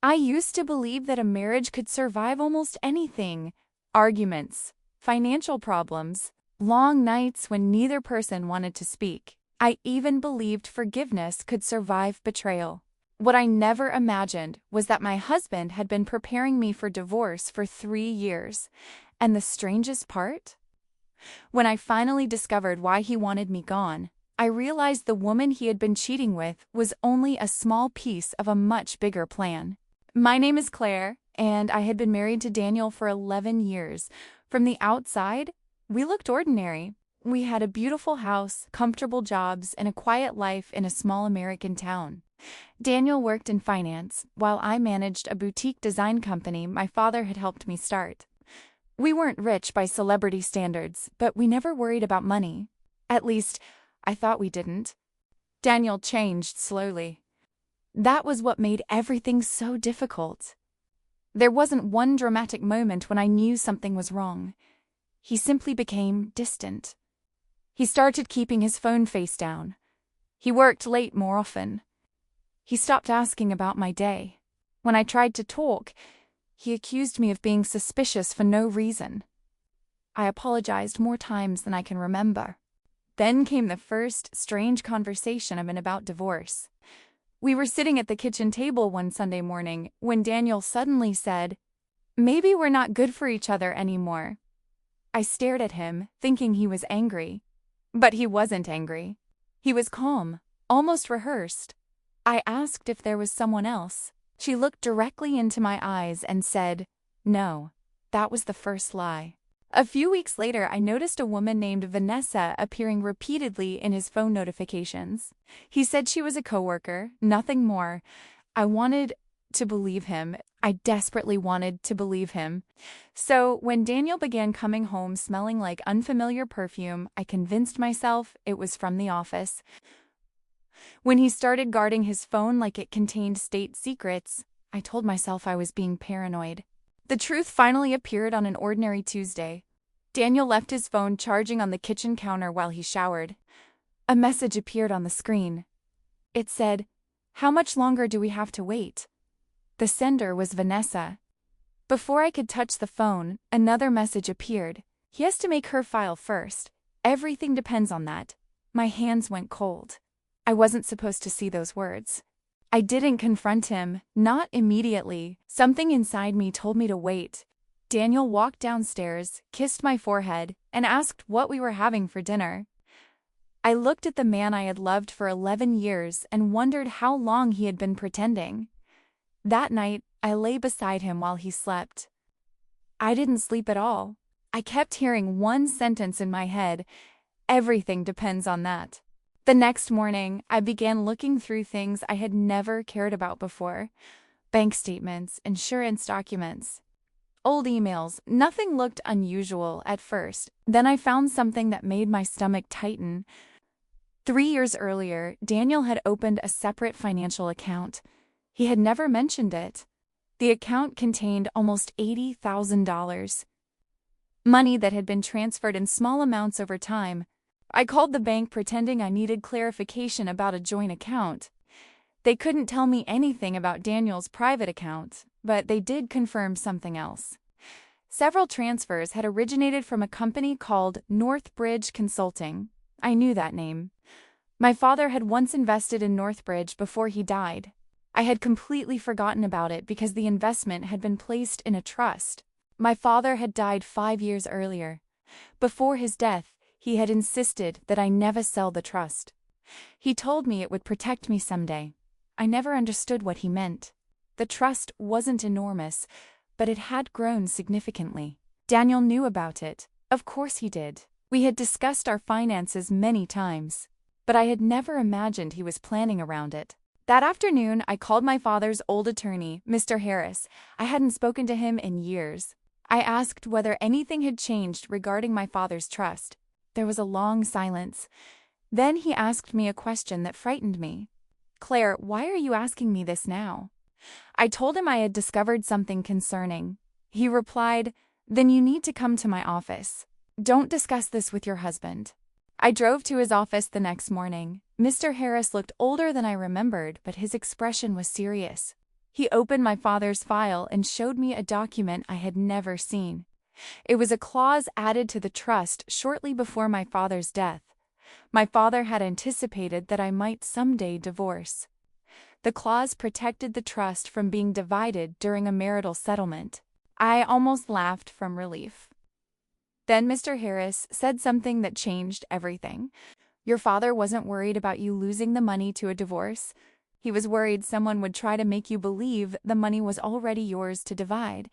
I used to believe that a marriage could survive almost anything: arguments, financial problems, long nights when neither person wanted to speak. I even believed forgiveness could survive betrayal. What I never imagined was that my husband had been preparing me for divorce for 3 years. And the strangest part? When I finally discovered why he wanted me gone, I realized the woman he had been cheating with was only a small piece of a much bigger plan. My name is Claire, and I had been married to Daniel for 11 years. From the outside, we looked ordinary. We had a beautiful house, comfortable jobs, and a quiet life in a small American town. Daniel worked in finance, while I managed a boutique design company my father had helped me start. We weren't rich by celebrity standards, but we never worried about money. At least, I thought we didn't. Daniel changed slowly. That was what made everything so difficult. There wasn't one dramatic moment when I knew something was wrong. He simply became distant. He started keeping his phone face down. He worked late more often. He stopped asking about my day. When I tried to talk, he accused me of being suspicious for no reason. I apologized more times than I can remember. Then came the first strange conversation about divorce. We were sitting at the kitchen table one Sunday morning when Daniel suddenly said, "Maybe we're not good for each other anymore." I stared at him, thinking he was angry. But he wasn't angry. He was calm, almost rehearsed. I asked if there was someone else. She looked directly into my eyes and said, "No." That was the first lie. A few weeks later, I noticed a woman named Vanessa appearing repeatedly in his phone notifications. He said she was a coworker, nothing more. I wanted to believe him. I desperately wanted to believe him. So when Daniel began coming home smelling like unfamiliar perfume, I convinced myself it was from the office. When he started guarding his phone like it contained state secrets, I told myself I was being paranoid. The truth finally appeared on an ordinary Tuesday. Daniel left his phone charging on the kitchen counter while he showered. A message appeared on the screen. It said, "How much longer do we have to wait?" The sender was Vanessa. Before I could touch the phone, another message appeared. "He has to make her file first. Everything depends on that." My hands went cold. I wasn't supposed to see those words. I didn't confront him, not immediately. Something inside me told me to wait. Daniel walked downstairs, kissed my forehead, and asked what we were having for dinner. I looked at the man I had loved for 11 years and wondered how long he had been pretending. That night, I lay beside him while he slept. I didn't sleep at all. I kept hearing one sentence in my head: "Everything depends on that." The next morning, I began looking through things I had never cared about before. Bank statements, insurance documents, old emails. Nothing looked unusual at first. Then I found something that made my stomach tighten. 3 years earlier, Daniel had opened a separate financial account. He had never mentioned it. The account contained almost $80,000. Money that had been transferred in small amounts over time. I called the bank pretending I needed clarification about a joint account. They couldn't tell me anything about Daniel's private account, but they did confirm something else. Several transfers had originated from a company called Northbridge Consulting. I knew that name. My father had once invested in Northbridge before he died. I had completely forgotten about it because the investment had been placed in a trust. My father had died 5 years earlier. Before his death, he had insisted that I never sell the trust. He told me it would protect me someday. I never understood what he meant. The trust wasn't enormous, but it had grown significantly. Daniel knew about it. Of course he did. We had discussed our finances many times, but I had never imagined he was planning around it. That afternoon, I called my father's old attorney, Mr. Harris. I hadn't spoken to him in years. I asked whether anything had changed regarding my father's trust. There was a long silence. Then he asked me a question that frightened me. "Claire, why are you asking me this now?" I told him I had discovered something concerning. He replied, "Then you need to come to my office. Don't discuss this with your husband." I drove to his office the next morning. Mr. Harris looked older than I remembered, but his expression was serious. He opened my father's file and showed me a document I had never seen. It was a clause added to the trust shortly before my father's death. My father had anticipated that I might someday divorce. The clause protected the trust from being divided during a marital settlement. I almost laughed from relief. Then Mr. Harris said something that changed everything. Your father wasn't worried about you losing the money to a divorce. He was worried someone would try to make you believe the money was already yours to divide.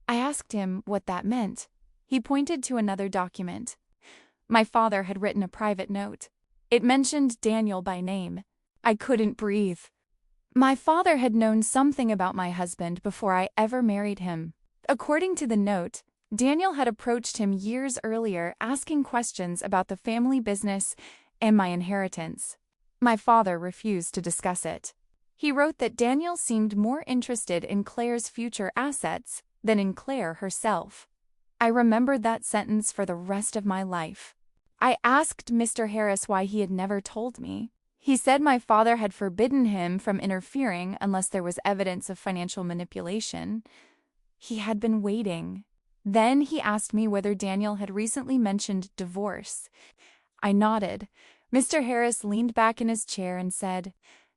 I asked him what that meant. He pointed to another document. My father had written a private note. It mentioned Daniel by name. I couldn't breathe. My father had known something about my husband before I ever married him. According to the note, Daniel had approached him years earlier asking questions about the family business and my inheritance. My father refused to discuss it. He wrote that Daniel seemed more interested in Claire's future assets than in Claire herself. I remembered that sentence for the rest of my life. I asked Mr. Harris why he had never told me. He said my father had forbidden him from interfering unless there was evidence of financial manipulation. He had been waiting. Then he asked me whether Daniel had recently mentioned divorce. I nodded. Mr. Harris leaned back in his chair and said,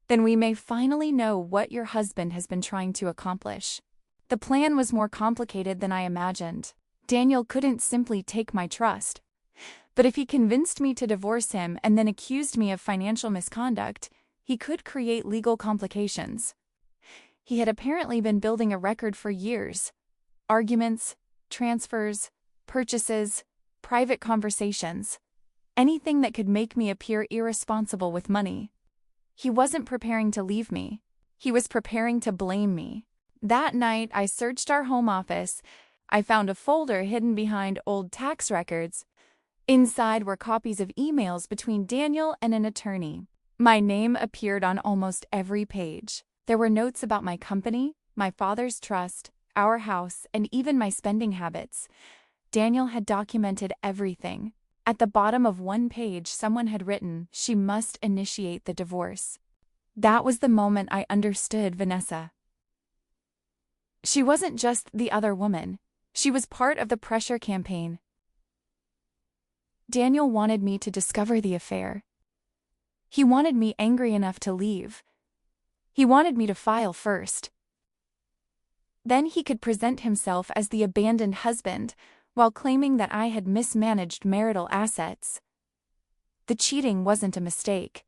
"Then we may finally know what your husband has been trying to accomplish." The plan was more complicated than I imagined. Daniel couldn't simply take my trust. But if he convinced me to divorce him and then accused me of financial misconduct, he could create legal complications. He had apparently been building a record for years. Arguments, transfers, purchases, private conversations. Anything that could make me appear irresponsible with money. He wasn't preparing to leave me. He was preparing to blame me. That night, I searched our home office. I found a folder hidden behind old tax records. Inside were copies of emails between Daniel and an attorney. My name appeared on almost every page. There were notes about my company, my father's trust, our house, and even my spending habits. Daniel had documented everything. At the bottom of one page, someone had written, "She must initiate the divorce." That was the moment I understood Vanessa. She wasn't just the other woman. She was part of the pressure campaign. Daniel wanted me to discover the affair. He wanted me angry enough to leave. He wanted me to file first. Then he could present himself as the abandoned husband, while claiming that I had mismanaged marital assets. The cheating wasn't a mistake.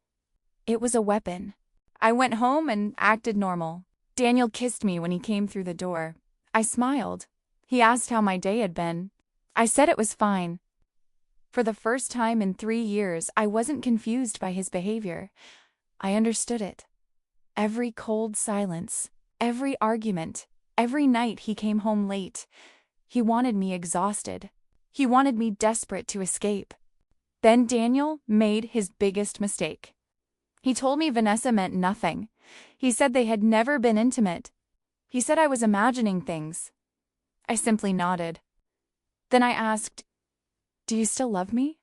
It was a weapon. I went home and acted normal. Daniel kissed me when he came through the door. I smiled. He asked how my day had been. I said it was fine. For the first time in 3 years, I wasn't confused by his behavior. I understood it. Every cold silence, every argument, every night he came home late. He wanted me exhausted. He wanted me desperate to escape. Then Daniel made his biggest mistake. He told me Vanessa meant nothing. He said they had never been intimate. He said I was imagining things. I simply nodded. Then I asked, "Do you still love me?"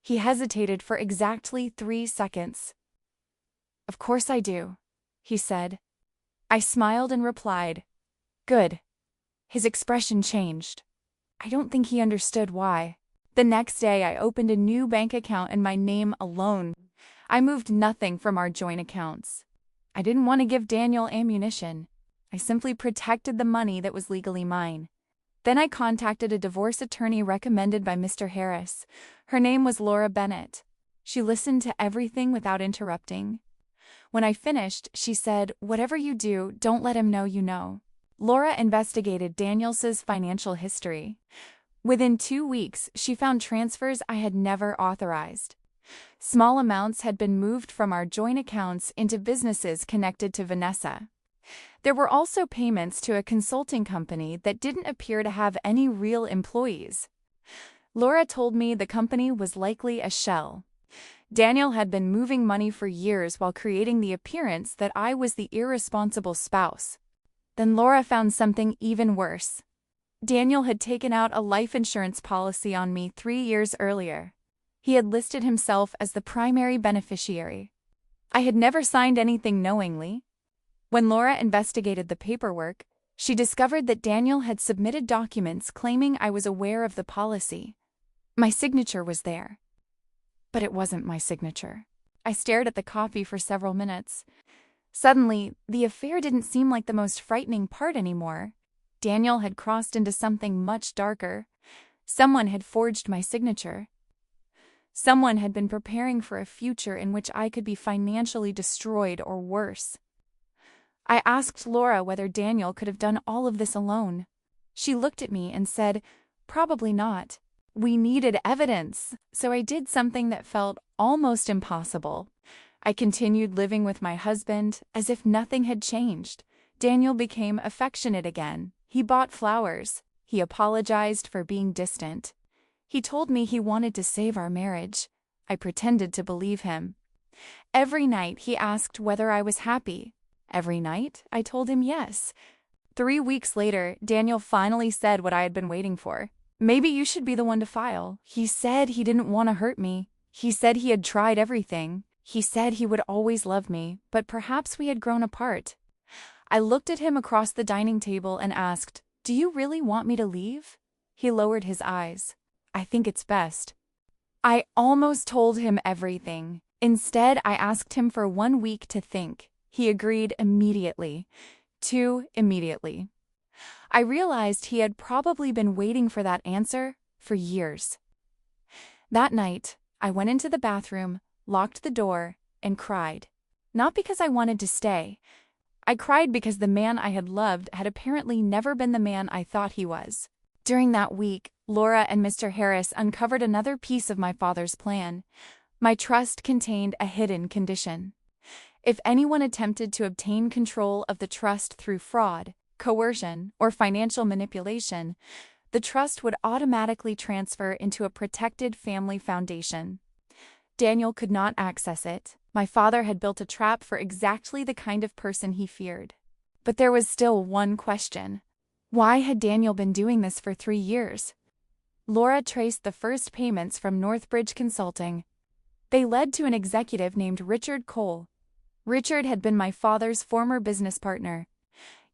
He hesitated for exactly 3 seconds. "Of course I do," he said. I smiled and replied, "Good." His expression changed. I don't think he understood why. The next day, I opened a new bank account in my name alone. I moved nothing from our joint accounts. I didn't want to give Daniel ammunition. I simply protected the money that was legally mine. Then I contacted a divorce attorney recommended by Mr. Harris. Her name was Laura Bennett. She listened to everything without interrupting. When I finished, she said, "Whatever you do, don't let him know you know." Laura investigated Daniel's financial history. Within 2 weeks, she found transfers I had never authorized. Small amounts had been moved from our joint accounts into businesses connected to Vanessa. There were also payments to a consulting company that didn't appear to have any real employees. Laura told me the company was likely a shell. Daniel had been moving money for years while creating the appearance that I was the irresponsible spouse. Then Laura found something even worse. Daniel had taken out a life insurance policy on me 3 years earlier. He had listed himself as the primary beneficiary. I had never signed anything knowingly. When Laura investigated the paperwork, she discovered that Daniel had submitted documents claiming I was aware of the policy. My signature was there. But it wasn't my signature. I stared at the copy for several minutes. Suddenly, the affair didn't seem like the most frightening part anymore. Daniel had crossed into something much darker. Someone had forged my signature. Someone had been preparing for a future in which I could be financially destroyed or worse. I asked Laura whether Daniel could have done all of this alone. She looked at me and said, "Probably not. We needed evidence." So I did something that felt almost impossible. I continued living with my husband as if nothing had changed. Daniel became affectionate again. He bought flowers. He apologized for being distant. He told me he wanted to save our marriage. I pretended to believe him. Every night he asked whether I was happy. Every night I told him yes. 3 weeks later, Daniel finally said what I had been waiting for. "Maybe you should be the one to file." He said he didn't want to hurt me. He said he had tried everything. He said he would always love me, but perhaps we had grown apart. I looked at him across the dining table and asked, "Do you really want me to leave?" He lowered his eyes. "I think it's best." I almost told him everything. Instead, I asked him for 1 week to think. He agreed immediately. Too immediately. I realized he had probably been waiting for that answer for years. That night, I went into the bathroom, locked the door, and cried. Not because I wanted to stay. I cried because the man I had loved had apparently never been the man I thought he was. During that week, Laura and Mr. Harris uncovered another piece of my father's plan. My trust contained a hidden condition. If anyone attempted to obtain control of the trust through fraud, coercion, or financial manipulation, the trust would automatically transfer into a protected family foundation. Daniel could not access it. My father had built a trap for exactly the kind of person he feared. But there was still one question. Why had Daniel been doing this for 3 years? Laura traced the first payments from Northbridge Consulting. They led to an executive named Richard Cole. Richard had been my father's former business partner.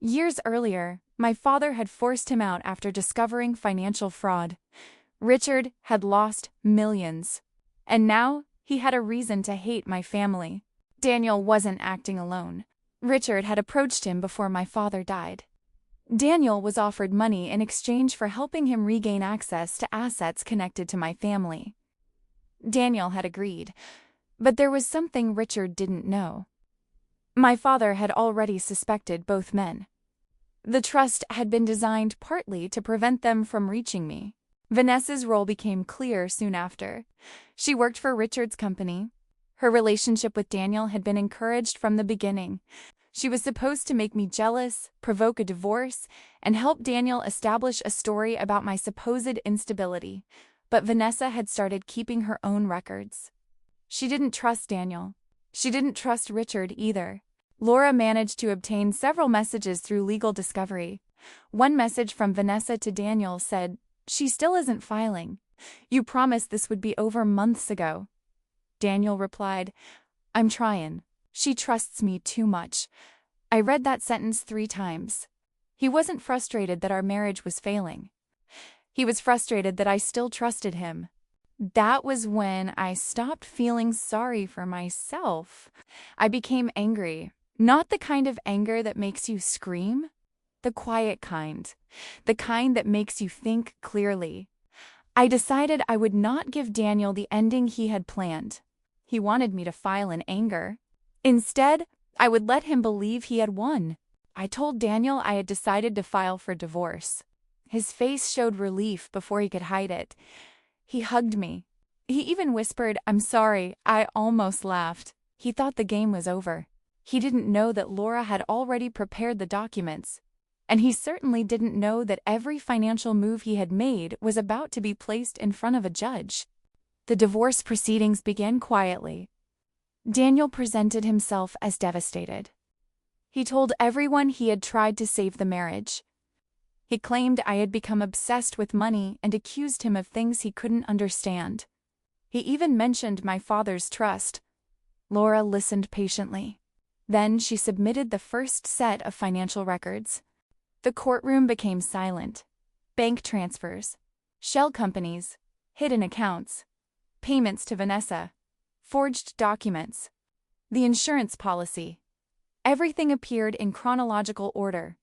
Years earlier, my father had forced him out after discovering financial fraud. Richard had lost millions. And now, he had a reason to hate my family. Daniel wasn't acting alone. Richard had approached him before my father died. Daniel was offered money in exchange for helping him regain access to assets connected to my family. Daniel had agreed, but there was something Richard didn't know. My father had already suspected both men. The trust had been designed partly to prevent them from reaching me. Vanessa's role became clear soon after. She worked for Richard's company. Her relationship with Daniel had been encouraged from the beginning. She was supposed to make me jealous, provoke a divorce, and help Daniel establish a story about my supposed instability. But Vanessa had started keeping her own records. She didn't trust Daniel. She didn't trust Richard either. Laura managed to obtain several messages through legal discovery. One message from Vanessa to Daniel said, "She still isn't filing. You promised this would be over months ago." Daniel replied, "I'm trying. She trusts me too much." I read that sentence 3 times. He wasn't frustrated that our marriage was failing. He was frustrated that I still trusted him. That was when I stopped feeling sorry for myself. I became angry. Not the kind of anger that makes you scream, the quiet kind, the kind that makes you think clearly. I decided I would not give Daniel the ending he had planned. He wanted me to file in anger. Instead, I would let him believe he had won. I told Daniel I had decided to file for divorce. His face showed relief before he could hide it. He hugged me. He even whispered, "I'm sorry." I almost laughed. He thought the game was over. He didn't know that Laura had already prepared the documents. And he certainly didn't know that every financial move he had made was about to be placed in front of a judge. The divorce proceedings began quietly. Daniel presented himself as devastated. He told everyone he had tried to save the marriage. He claimed I had become obsessed with money and accused him of things he couldn't understand. He even mentioned my father's trust. Laura listened patiently. Then she submitted the first set of financial records. The courtroom became silent. Bank transfers, shell companies, hidden accounts, payments to Vanessa, forged documents, the insurance policy. Everything appeared in chronological order.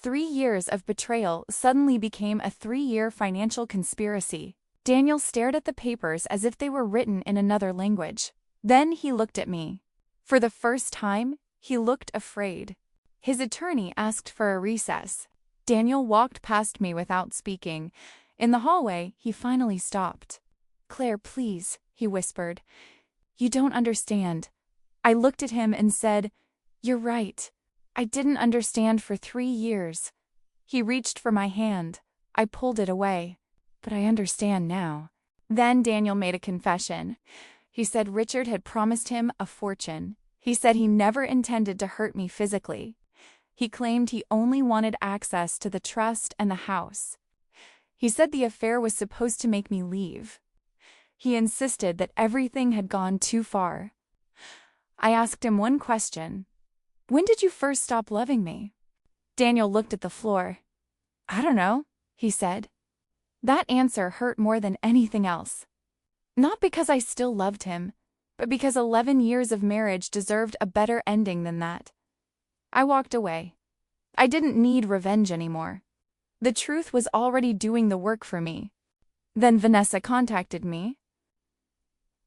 3 years of betrayal suddenly became a 3-year financial conspiracy. Daniel stared at the papers as if they were written in another language. Then he looked at me. For the first time, he looked afraid. His attorney asked for a recess. Daniel walked past me without speaking. In the hallway, he finally stopped. "Claire, please," he whispered. "You don't understand." I looked at him and said, "You're right. I didn't understand for 3 years." He reached for my hand. I pulled it away. "But I understand now." Then Daniel made a confession. He said Richard had promised him a fortune. He said he never intended to hurt me physically. He claimed he only wanted access to the trust and the house. He said the affair was supposed to make me leave. He insisted that everything had gone too far. I asked him one question. "When did you first stop loving me?" Daniel looked at the floor. "I don't know," he said. That answer hurt more than anything else. Not because I still loved him, but because 11 years of marriage deserved a better ending than that. I walked away. I didn't need revenge anymore. The truth was already doing the work for me. Then Vanessa contacted me.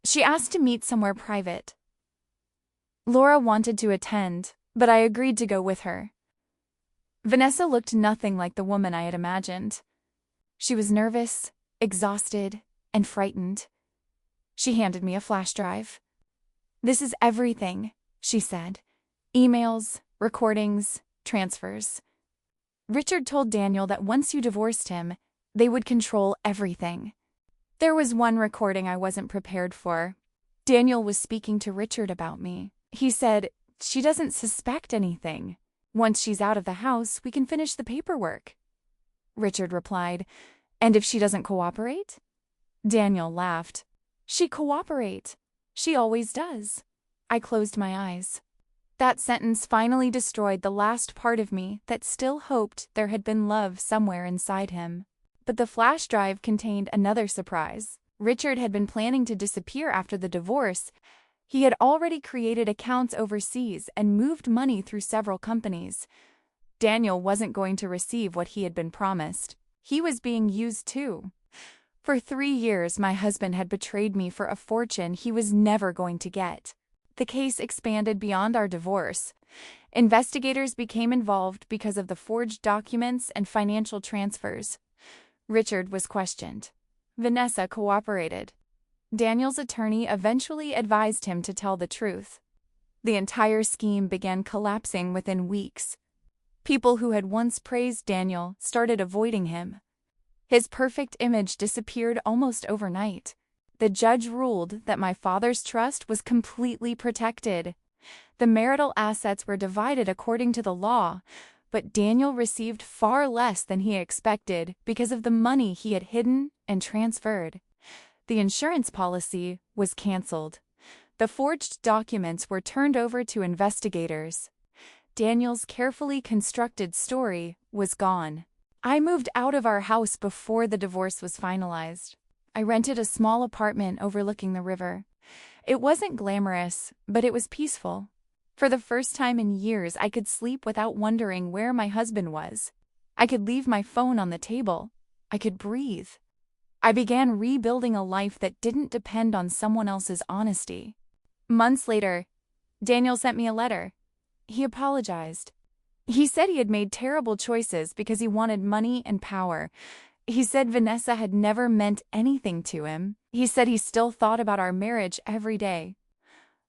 She asked to meet somewhere private. Laura wanted to attend, but I agreed to go with her. Vanessa looked nothing like the woman I had imagined. She was nervous, exhausted, and frightened. She handed me a flash drive. "This is everything," she said. "Emails, recordings, transfers." Richard told Daniel that once you divorced him, they would control everything. There was one recording I wasn't prepared for. Daniel was speaking to Richard about me. He said, "She doesn't suspect anything. Once she's out of the house, we can finish the paperwork." Richard replied, "And if she doesn't cooperate?" Daniel laughed. "She cooperate. She always does." I closed my eyes. That sentence finally destroyed the last part of me that still hoped there had been love somewhere inside him. But the flash drive contained another surprise. Richard had been planning to disappear after the divorce. He had already created accounts overseas and moved money through several companies. Daniel wasn't going to receive what he had been promised. He was being used too. For 3 years, my husband had betrayed me for a fortune he was never going to get. The case expanded beyond our divorce. Investigators became involved because of the forged documents and financial transfers. Richard was questioned. Vanessa cooperated. Daniel's attorney eventually advised him to tell the truth. The entire scheme began collapsing within weeks. People who had once praised Daniel started avoiding him. His perfect image disappeared almost overnight. The judge ruled that my father's trust was completely protected. The marital assets were divided according to the law, but Daniel received far less than he expected because of the money he had hidden and transferred. The insurance policy was canceled. The forged documents were turned over to investigators. Daniel's carefully constructed story was gone. I moved out of our house before the divorce was finalized. I rented a small apartment overlooking the river. It wasn't glamorous, but it was peaceful. For the first time in years, I could sleep without wondering where my husband was. I could leave my phone on the table. I could breathe. I began rebuilding a life that didn't depend on someone else's honesty. Months later, Daniel sent me a letter. He apologized. He said he had made terrible choices because he wanted money and power. He said Vanessa had never meant anything to him. He said he still thought about our marriage every day.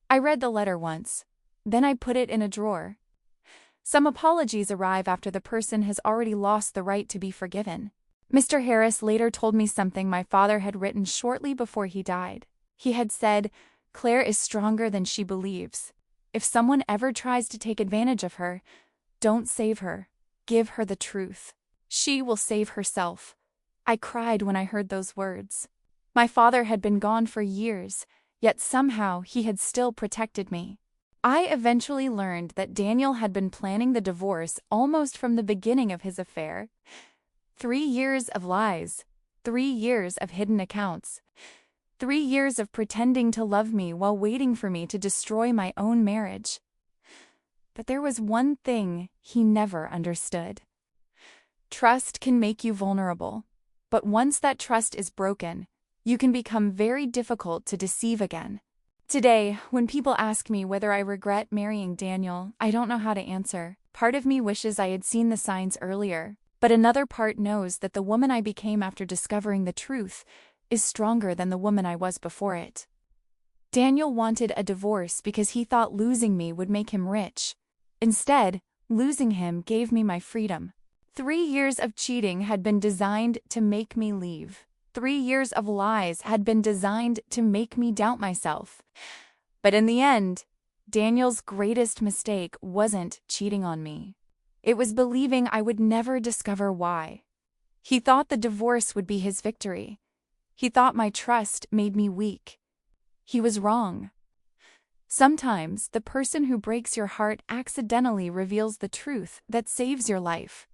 I read the letter once. Then I put it in a drawer. Some apologies arrive after the person has already lost the right to be forgiven. Mr. Harris later told me something my father had written shortly before he died. He had said, "Claire is stronger than she believes. If someone ever tries to take advantage of her, don't save her. Give her the truth. She will save herself." I cried when I heard those words. My father had been gone for years, yet somehow he had still protected me. I eventually learned that Daniel had been planning the divorce almost from the beginning of his affair. 3 years of lies, 3 years of hidden accounts, 3 years of pretending to love me while waiting for me to destroy my own marriage. But there was one thing he never understood. Trust can make you vulnerable, but once that trust is broken, you can become very difficult to deceive again. Today, when people ask me whether I regret marrying Daniel, I don't know how to answer. Part of me wishes I had seen the signs earlier, but another part knows that the woman I became after discovering the truth is stronger than the woman I was before it. Daniel wanted a divorce because he thought losing me would make him rich. Instead, losing him gave me my freedom. 3 years of cheating had been designed to make me leave. 3 years of lies had been designed to make me doubt myself. But in the end, Daniel's greatest mistake wasn't cheating on me. It was believing I would never discover why. He thought the divorce would be his victory. He thought my trust made me weak. He was wrong. Sometimes the person who breaks your heart accidentally reveals the truth that saves your life.